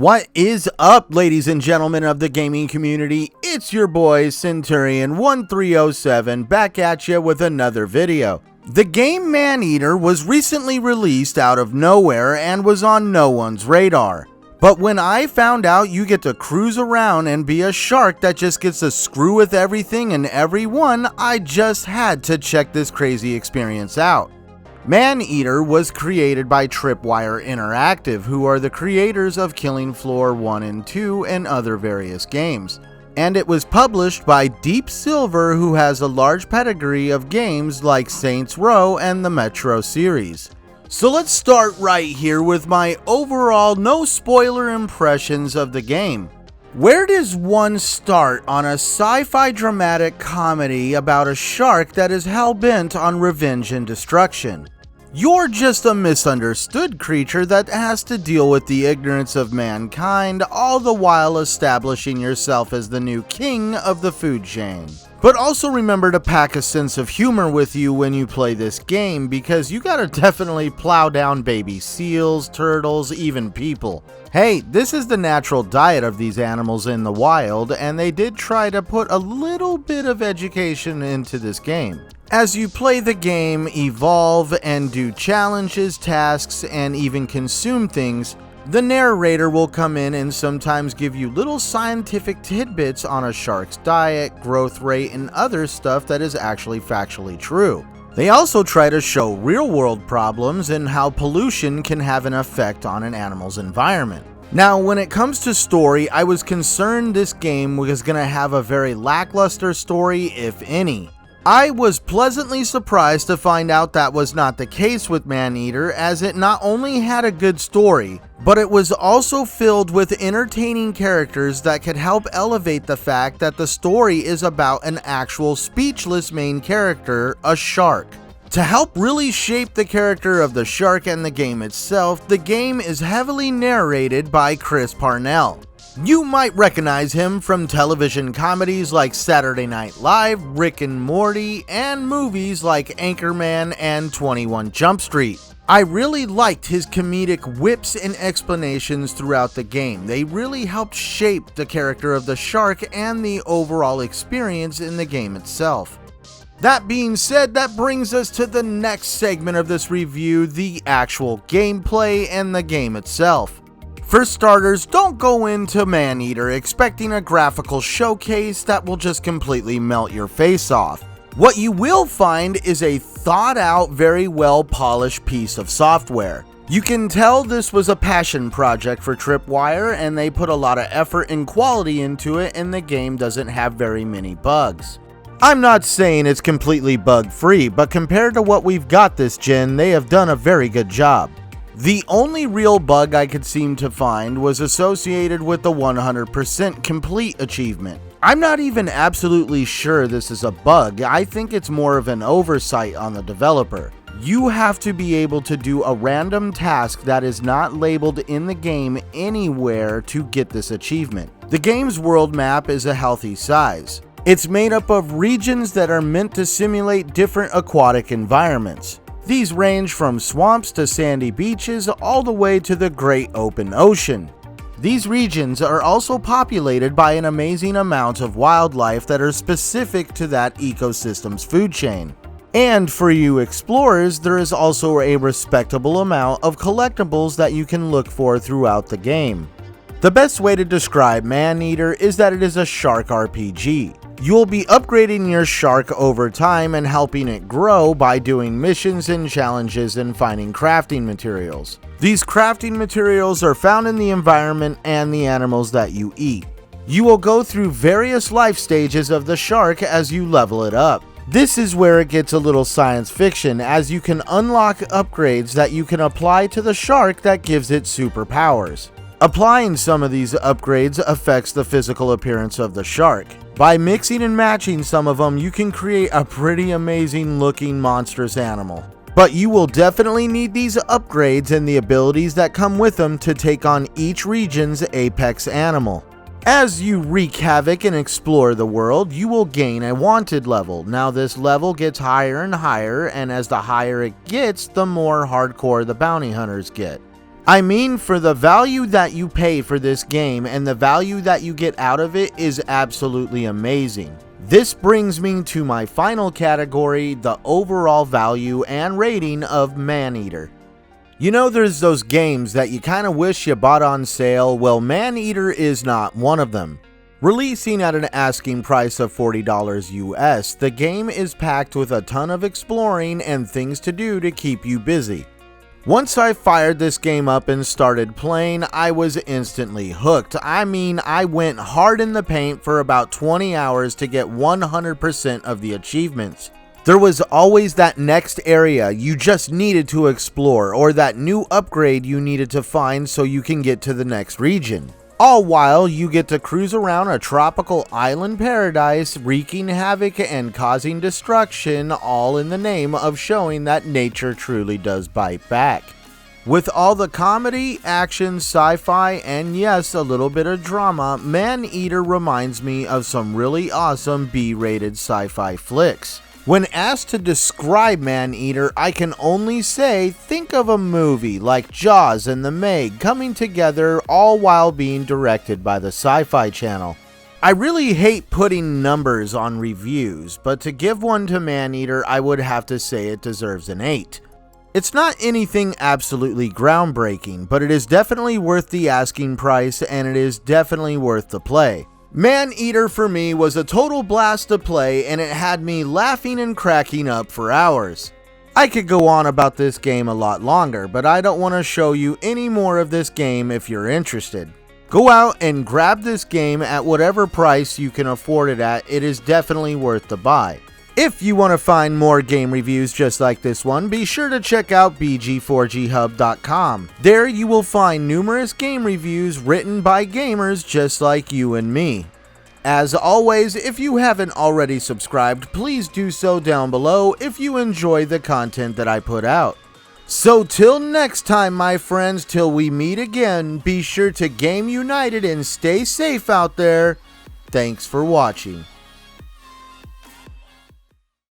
What is up, ladies and gentlemen of the gaming community? It's your boy Centurion1307 back at you with another video. The game ManEater was recently released out of nowhere and was on no one's radar. But when I found out you get to cruise around and be a shark that just gets to screw with everything and everyone, I just had to check this crazy experience out. ManEater was created by Tripwire Interactive, who are the creators of Killing Floor 1 and 2 and other various games. And it was published by Deep Silver, who has a large pedigree of games like Saints Row and the Metro series. So let's start right here with my overall no spoiler impressions of the game. Where does one start on a sci-fi dramatic comedy about a shark that is hell-bent on revenge and destruction? You're just a misunderstood creature that has to deal with the ignorance of mankind, all the while establishing yourself as the new king of the food chain. But also remember to pack a sense of humor with you when you play this game, because you gotta definitely plow down baby seals, turtles, even people. Hey, this is the natural diet of these animals in the wild, and they did try to put a little bit of education into this game. As you play the game, evolve, and do challenges, tasks, and even consume things, the narrator will come in and sometimes give you little scientific tidbits on a shark's diet, growth rate, and other stuff that is actually factually true. They also try to show real-world problems and how pollution can have an effect on an animal's environment. Now, when it comes to story, I was concerned this game was going to have a very lackluster story, if any. I was pleasantly surprised to find out that was not the case with ManEater, as it not only had a good story, but it was also filled with entertaining characters that could help elevate the fact that the story is about an actual speechless main character, a shark. To help really shape the character of the shark and the game itself, the game is heavily narrated by Chris Parnell. You might recognize him from television comedies like Saturday Night Live, Rick and Morty, and movies like Anchorman and 21 Jump Street. I really liked his comedic whips and explanations throughout the game. They really helped shape the character of the shark and the overall experience in the game itself. That being said, that brings us to the next segment of this review, the actual gameplay and the game itself. For starters, don't go into ManEater expecting a graphical showcase that will just completely melt your face off. What you will find is a thought out, very well polished piece of software. You can tell this was a passion project for Tripwire, and they put a lot of effort and quality into it, and the game doesn't have very many bugs. I'm not saying it's completely bug-free, but compared to what we've got this gen, they have done a very good job. The only real bug I could seem to find was associated with the 100% complete achievement. I'm not even absolutely sure this is a bug. I think it's more of an oversight on the developer. You have to be able to do a random task that is not labeled in the game anywhere to get this achievement. The game's world map is a healthy size. It's made up of regions that are meant to simulate different aquatic environments. These range from swamps to sandy beaches all the way to the great open ocean. These regions are also populated by an amazing amount of wildlife that are specific to that ecosystem's food chain. And for you explorers, there is also a respectable amount of collectibles that you can look for throughout the game. The best way to describe ManEater is that it is a shark RPG. You'll be upgrading your shark over time and helping it grow by doing missions and challenges and finding crafting materials. These crafting materials are found in the environment and the animals that you eat. You will go through various life stages of the shark as you level it up. This is where it gets a little science fiction, as you can unlock upgrades that you can apply to the shark that gives it superpowers. Applying some of these upgrades affects the physical appearance of the shark. By mixing and matching some of them, you can create a pretty amazing looking monstrous animal. But you will definitely need these upgrades and the abilities that come with them to take on each region's apex animal. As you wreak havoc and explore the world, you will gain a wanted level. Now this level gets higher and higher, and as the higher it gets, the more hardcore the bounty hunters get. I mean, for the value that you pay for this game and the value that you get out of it is absolutely amazing. This brings me to my final category, the overall value and rating of ManEater. You know, there's those games that you kind of wish you bought on sale. Well, ManEater is not one of them. Releasing at an asking price of $40 US, the game is packed with a ton of exploring and things to do to keep you busy. Once I fired this game up and started playing, I was instantly hooked. I mean, I went hard in the paint for about 20 hours to get 100% of the achievements. There was always that next area you just needed to explore, or that new upgrade you needed to find so you can get to the next region. All while you get to cruise around a tropical island paradise, wreaking havoc and causing destruction, all in the name of showing that nature truly does bite back. With all the comedy, action, sci-fi, and yes, a little bit of drama, ManEater reminds me of some really awesome B-rated sci-fi flicks. When asked to describe ManEater, I can only say, think of a movie like Jaws and The Meg coming together, all while being directed by the Sci-Fi Channel. I really hate putting numbers on reviews, but to give one to ManEater, I would have to say it deserves an 8. It's not anything absolutely groundbreaking, but it is definitely worth the asking price, and it is definitely worth the play. ManEater for me was a total blast to play, and it had me laughing and cracking up for hours. I could go on about this game a lot longer, but I don't want to show you any more of this game if you're interested. Go out and grab this game at whatever price you can afford it at. It is definitely worth the buy. If you want to find more game reviews just like this one, be sure to check out bg4ghub.com. There you will find numerous game reviews written by gamers just like you and me. As always, if you haven't already subscribed, please do so down below if you enjoy the content that I put out. So till next time, my friends, till we meet again, be sure to game united and stay safe out there. Thanks for watching.